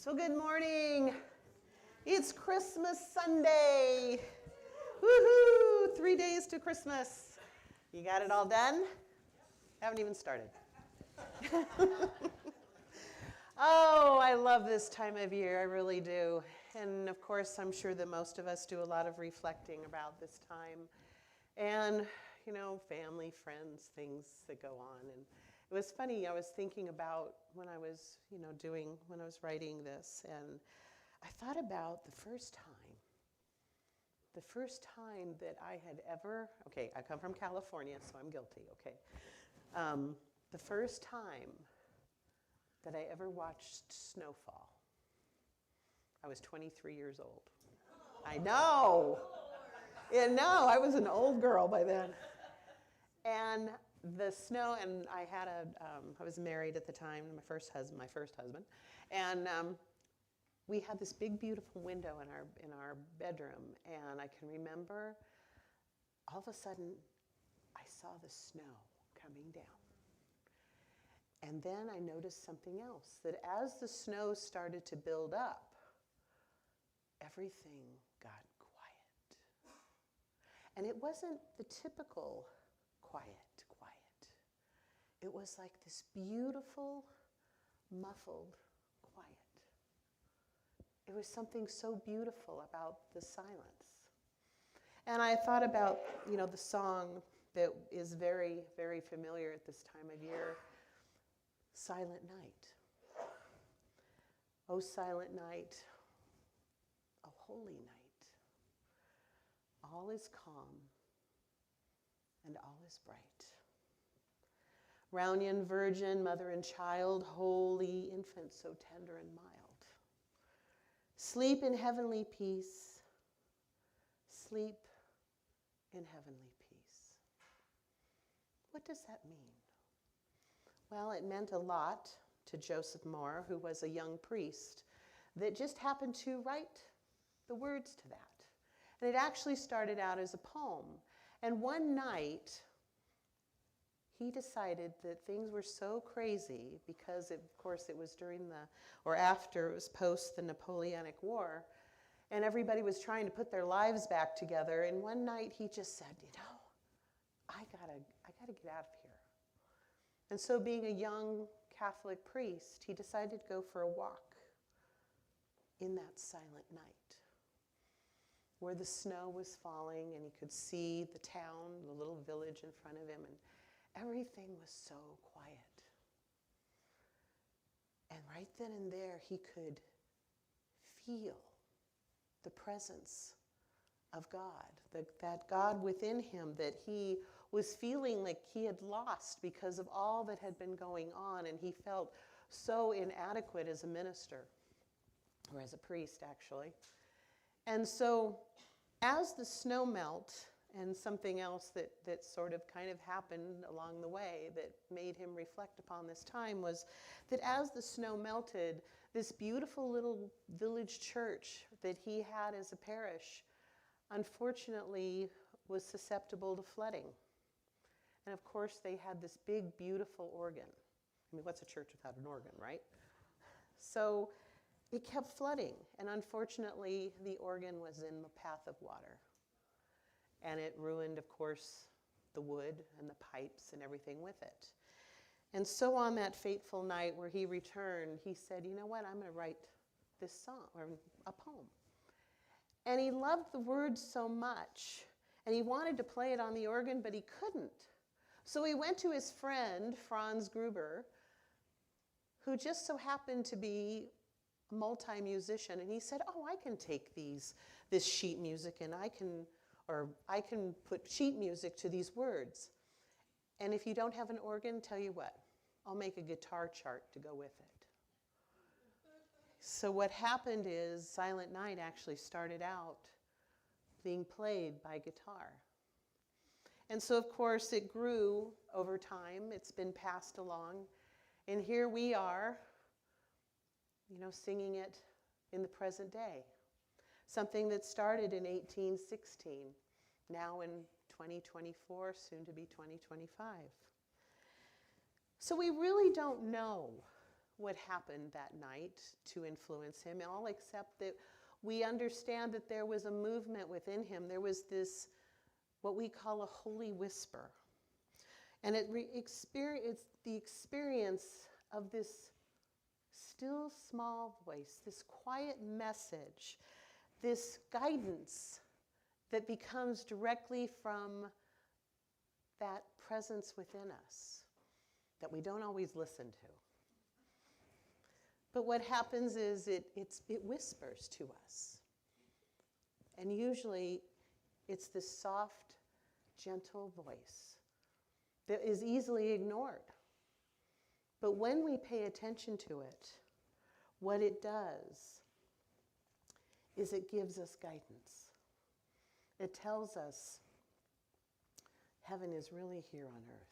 So good morning. It's Christmas Sunday. Woohoo! 3 days to Christmas. You got it all done? Haven't even started. Oh, I love this time of year. I really do. And of course, I'm sure that most of us do a lot of reflecting about this time. And, you know, family, friends, things that go on. And it was funny, I was thinking about when I was, when I was writing this, and I thought about the first time that I had ever, okay, I come from California, so I'm guilty, okay. The first time that I ever watched snowfall. I was 23 years old. I know. Yeah, no, I was an old girl by then. And the snow, and I had I was married at the time, my first husband, and we had this big, beautiful window in our bedroom, and I can remember all of a sudden I saw the snow coming down. And then I noticed something else, that as the snow started to build up, everything got quiet. And it wasn't the typical quiet. It was like this beautiful, muffled quiet. It was something so beautiful about the silence. And I thought about, the song that is very, very familiar at this time of year, Silent Night. Oh, silent night, oh, holy night. All is calm and all is bright. Round yon virgin, mother and child, holy infant, so tender and mild. Sleep in heavenly peace. Sleep in heavenly peace. What does that mean? Well, it meant a lot to Joseph Moore, who was a young priest, that just happened to write the words to that. And it actually started out as a poem. And one night, he decided that things were so crazy because, of course, it was during after, it was post the Napoleonic War, and everybody was trying to put their lives back together. And one night he just said, I gotta get out of here. And so, being a young Catholic priest, he decided to go for a walk in that silent night, where the snow was falling and he could see the town, the little village in front of him, and everything was so quiet. And right then and there, he could feel the presence of God, that God within him that he was feeling like he had lost because of all that had been going on, and he felt so inadequate as a minister, or as a priest, actually. And so, as the snow melt, and something else that sort of kind of happened along the way that made him reflect upon this time was that as the snow melted, this beautiful little village church that he had as a parish, unfortunately, was susceptible to flooding. And of course, they had this big, beautiful organ. I mean, what's a church without an organ, right? So it kept flooding, and unfortunately, the organ was in the path of water. And it ruined, of course, the wood and the pipes and everything with it. And so on that fateful night where he returned, he said, you know what, I'm going to write this song, or a poem. And he loved the words so much, and he wanted to play it on the organ, but he couldn't. So he went to his friend, Franz Gruber, who just so happened to be a multi-musician, and he said, oh, I can take this sheet music, and I can put sheet music to these words. And if you don't have an organ, tell you what, I'll make a guitar chart to go with it. So what happened is Silent Night actually started out being played by guitar. And so, of course, it grew over time. It's been passed along. And here we are, singing it in the present day. Something that started in 1816, now in 2024, soon to be 2025. So we really don't know what happened that night to influence him, all except that we understand that there was a movement within him. There was this, what we call a holy whisper. And it's the experience of this still small voice, this quiet message, this guidance that becomes directly from that presence within us that we don't always listen to. But what happens is it whispers to us. And usually it's this soft, gentle voice that is easily ignored. But when we pay attention to it, what it does is it gives us guidance. It tells us heaven is really here on earth.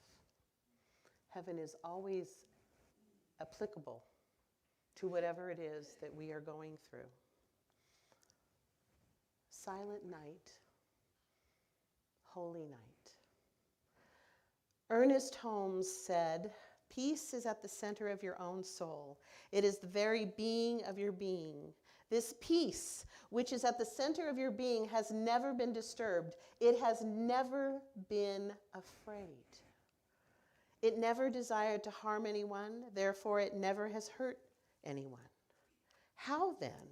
Heaven is always applicable to whatever it is that we are going through. Silent night, holy night. Ernest Holmes said, "Peace is at the center of your own soul. It is the very being of your being. This peace, which is at the center of your being, has never been disturbed. It has never been afraid. It never desired to harm anyone, therefore it never has hurt anyone. How then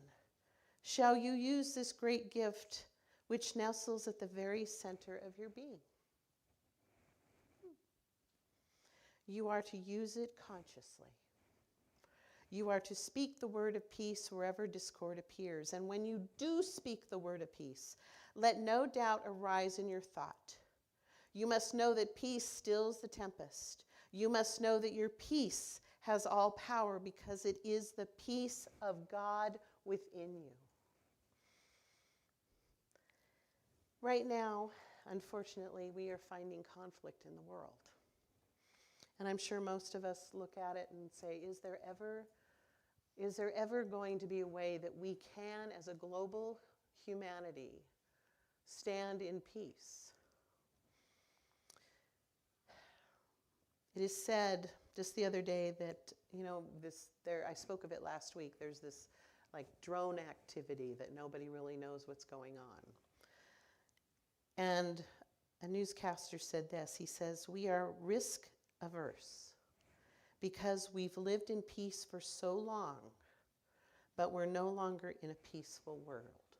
shall you use this great gift which nestles at the very center of your being? You are to use it consciously. You are to speak the word of peace wherever discord appears. And when you do speak the word of peace, let no doubt arise in your thought. You must know that peace stills the tempest. You must know that your peace has all power because it is the peace of God within you." Right now, unfortunately, we are finding conflict in the world. And I'm sure most of us look at it and say, is there ever going to be a way that we can, as a global humanity, stand in peace? It is said just the other day that, I spoke of it last week, there's this like drone activity that nobody really knows what's going on. And a newscaster said this, he says, "We are risk averse because we've lived in peace for so long, but we're no longer in a peaceful world."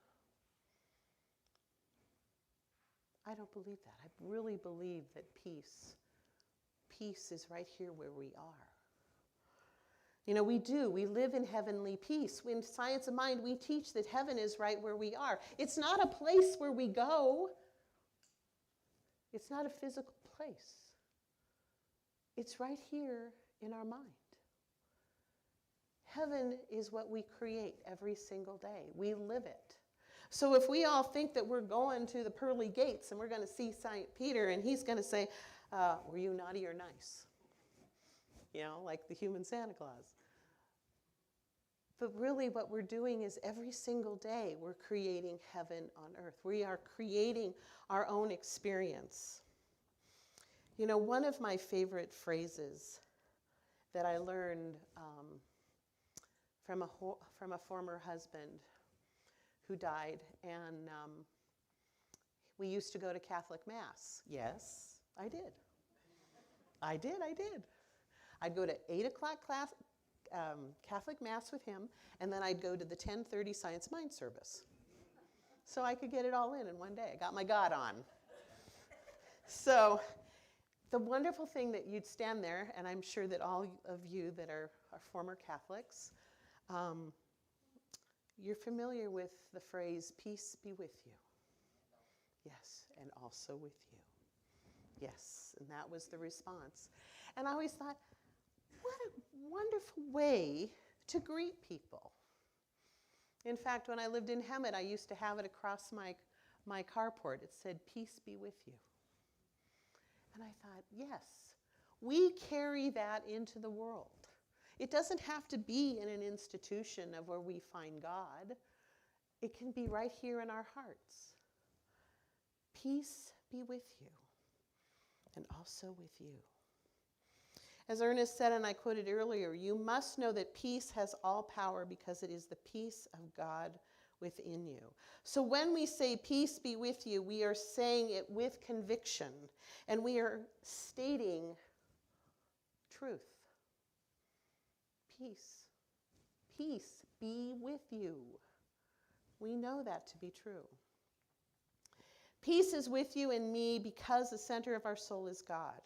I don't believe that. I really believe that peace is right here where we are. We live in heavenly peace. In Science of Mind, we teach that heaven is right where we are. It's not a place where we go. It's not a physical place. It's right here in our mind. Heaven is what we create every single day. We live it. So if we all think that we're going to the pearly gates and we're going to see St. Peter and he's going to say, were you naughty or nice? Like the human Santa Claus. But really what we're doing is every single day we're creating heaven on earth. We are creating our own experience. One of my favorite phrases that I learned from a former husband who died, and we used to go to Catholic Mass. Yes, I did. I did. I'd go to 8 o'clock Catholic Mass with him, and then I'd go to the 10:30 Science Mind service. So I could get it all in one day. I got my God on. So the wonderful thing that you'd stand there, and I'm sure that all of you that are former Catholics, you're familiar with the phrase, "Peace be with you." Yes, and also with you. Yes, and that was the response. And I always thought, what a wonderful way to greet people. In fact, when I lived in Hemet, I used to have it across my carport. It said, "Peace be with you." And I thought, yes, we carry that into the world. It doesn't have to be in an institution of where we find God. It can be right here in our hearts. Peace be with you, and also with you. As Ernest said, and I quoted earlier, you must know that peace has all power because it is the peace of God within you. So when we say peace be with you, we are saying it with conviction, and we are stating truth. Peace. Peace be with you. We know that to be true. Peace is with you and me because the center of our soul is God,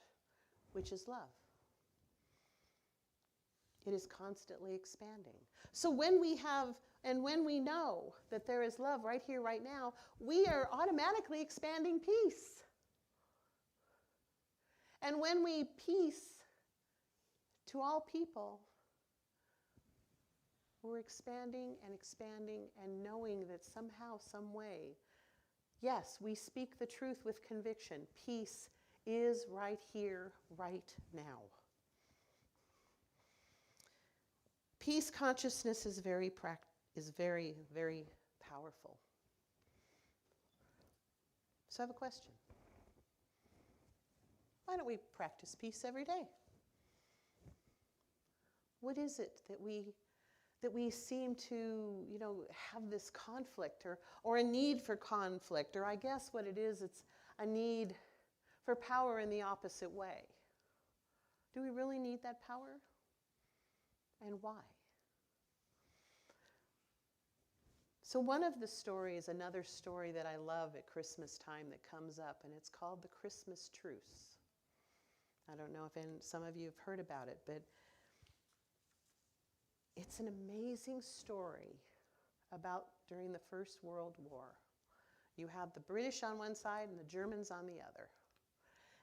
which is love. It is constantly expanding. So when we have, and when we know that there is love right here, right now, we are automatically expanding peace. And when we peace to all people, we're expanding and knowing that somehow, some way, yes, we speak the truth with conviction. Peace is right here, right now. Peace consciousness is very, very powerful. So I have a question. Why don't we practice peace every day? What is it that we seem to, have this conflict or a need for conflict? Or I guess what it is, it's a need for power in the opposite way. Do we really need that power? And why? So one of the stories, another story that I love at Christmas time that comes up, and it's called the Christmas Truce. I don't know if some of you have heard about it, but it's an amazing story about during the First World War. You have the British on one side and the Germans on the other.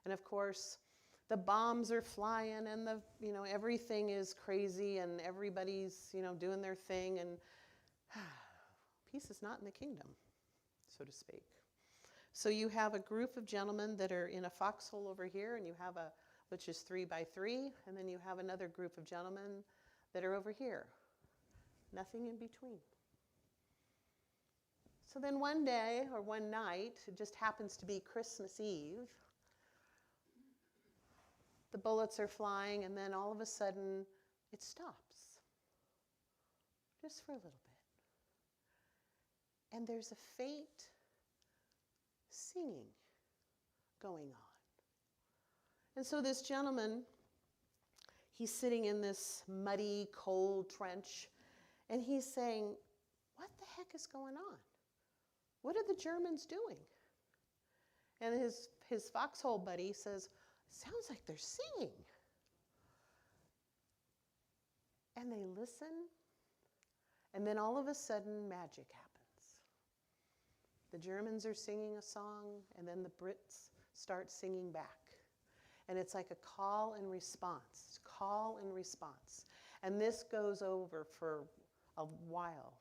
And of course, the bombs are flying and everything is crazy and everybody's, doing their thing, and peace is not in the kingdom, so to speak. So you have a group of gentlemen that are in a foxhole over here, and you have which is 3 by 3, and then you have another group of gentlemen that are over here. Nothing in between. So then one day or one night, it just happens to be Christmas Eve, the bullets are flying, and then all of a sudden it stops. Just for a little bit. And there's a faint singing going on. And so this gentleman, he's sitting in this muddy, cold trench, and he's saying, what the heck is going on? What are the Germans doing? And his foxhole buddy says, sounds like they're singing. And they listen, and then all of a sudden, magic happens. The Germans are singing a song, and then the Brits start singing back. And it's like a call and response, call and response. And this goes over for a while.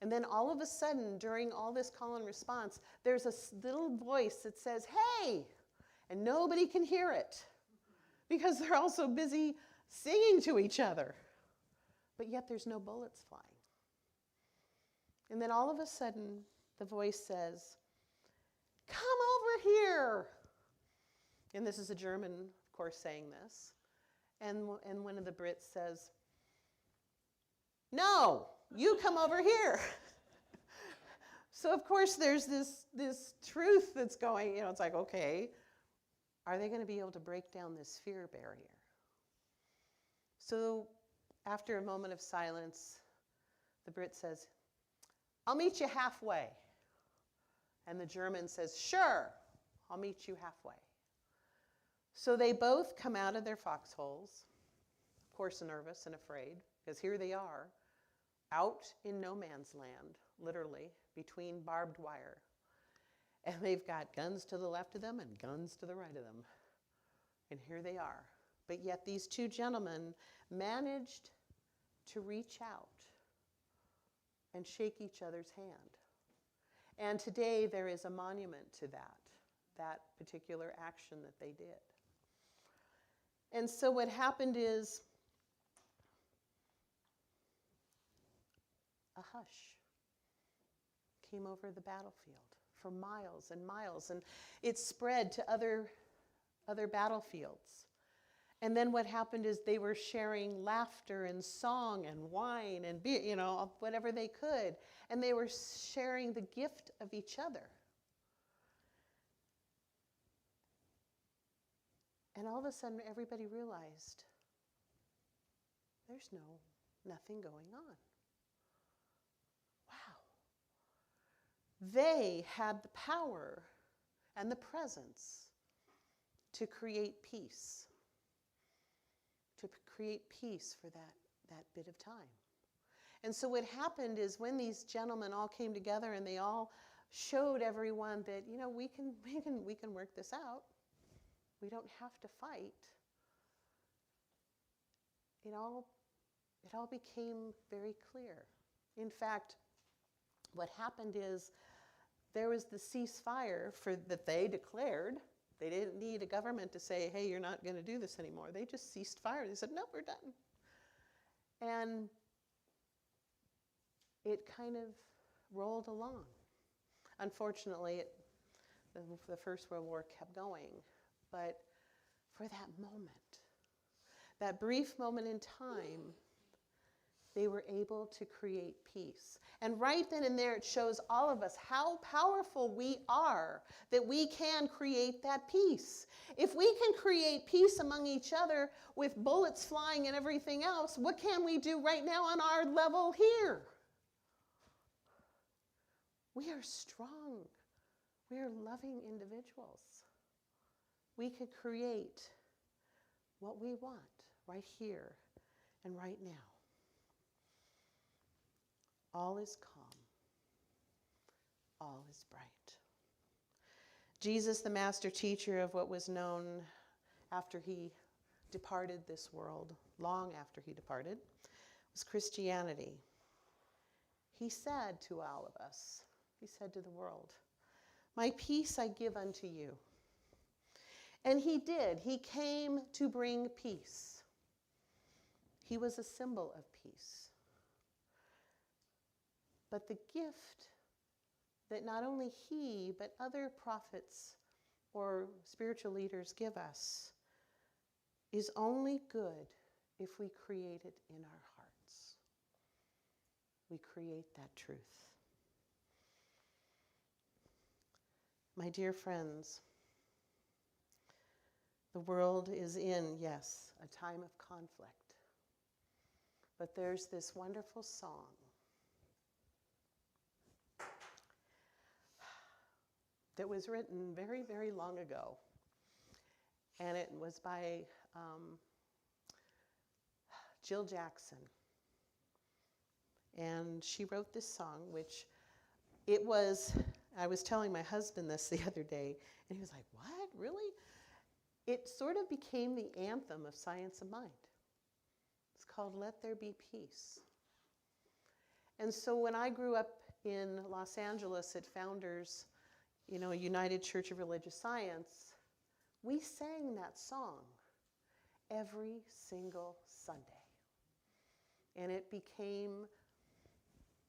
And then all of a sudden, during all this call and response, there's a little voice that says, hey! And nobody can hear it because they're all so busy singing to each other. But yet there's no bullets flying. And then all of a sudden, the voice says, come over here. And this is a German, of course, saying this. And one of the Brits says, no, you come over here. So of course there's this truth that's going, it's like, okay, are they going to be able to break down this fear barrier? So after a moment of silence, the Brit says, I'll meet you halfway. And the German says, sure, I'll meet you halfway. So they both come out of their foxholes, of course nervous and afraid, because here they are, out in no man's land, literally, between barbed wire. And they've got guns to the left of them and guns to the right of them. And here they are. But yet these two gentlemen managed to reach out and shake each other's hand. And today there is a monument to that particular action that they did. And so what happened is a hush came over the battlefield for miles and miles, and it spread to other battlefields. And then what happened is they were sharing laughter and song and wine and beer, whatever they could. And they were sharing the gift of each other. And all of a sudden, everybody realized there's nothing going on. Wow. They had the power and the presence to create peace. To create peace for that bit of time. And so what happened is when these gentlemen all came together and they all showed everyone that, we can work this out. We don't have to fight. It all became very clear. In fact, what happened is there was the ceasefire that they declared. They didn't need a government to say, hey, you're not going to do this anymore. They just ceased fire. They said, no, we're done. And it kind of rolled along. Unfortunately, the First World War kept going. But for that moment, that brief moment in time, they were able to create peace. And right then and there, it shows all of us how powerful we are, that we can create that peace. If we can create peace among each other with bullets flying and everything else, what can we do right now on our level here? We are strong. We are loving individuals. We could create what we want right here and right now. All is calm. All is bright. Jesus, the master teacher of what was known after he departed this world, long after he departed, was Christianity. He said to all of us, he said to the world, my peace I give unto you. And he did. He came to bring peace. He was a symbol of peace. But the gift that not only he, but other prophets or spiritual leaders give us is only good if we create it in our hearts. We create that truth. My dear friends, the world is in, yes, a time of conflict. But there's this wonderful song that was written very, very long ago. And it was by Jill Jackson. And she wrote this song, which it was, I was telling my husband this the other day, and he was like, what, really? It sort of became the anthem of Science of Mind. It's called Let There Be Peace. And so when I grew up in Los Angeles at Founders, United Church of Religious Science, we sang that song every single Sunday. And it became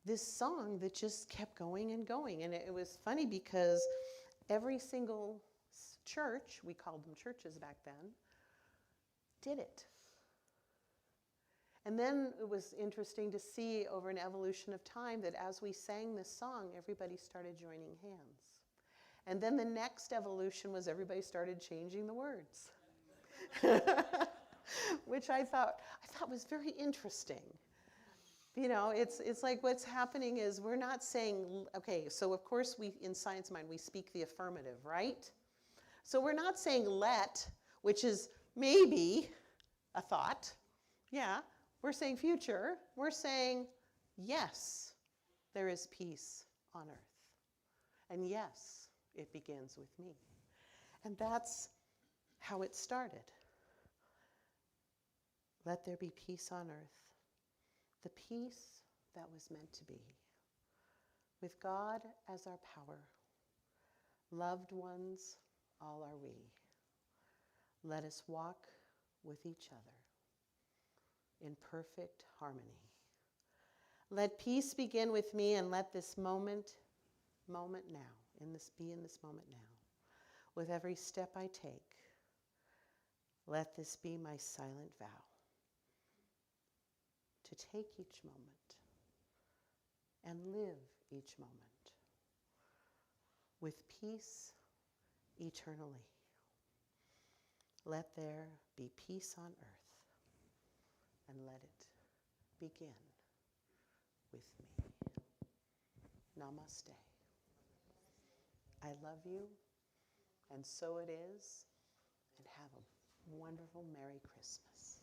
this song that just kept going and going. And it was funny because every single church, we called them churches back then, did it. And then it was interesting to see over an evolution of time that as we sang this song, everybody started joining hands. And then the next evolution was everybody started changing the words, which I thought was very interesting. It's like what's happening is we're not saying, okay, so of course in Science Mind, we speak the affirmative, right? So we're not saying let, which is maybe a thought. Yeah, we're saying future. We're saying yes, there is peace on earth. And yes, it begins with me. And that's how it started. Let there be peace on earth. The peace that was meant to be. With God as our power. Loved ones, all are we. Let us walk with each other in perfect harmony. Let peace begin with me, and let this moment now, be in this moment now. With every step I take, Let this be my silent vow to take each moment and live each moment with peace eternally. Let there be peace on earth, and let it begin with me. Namaste. I love you, and so it is, and have a wonderful Merry Christmas.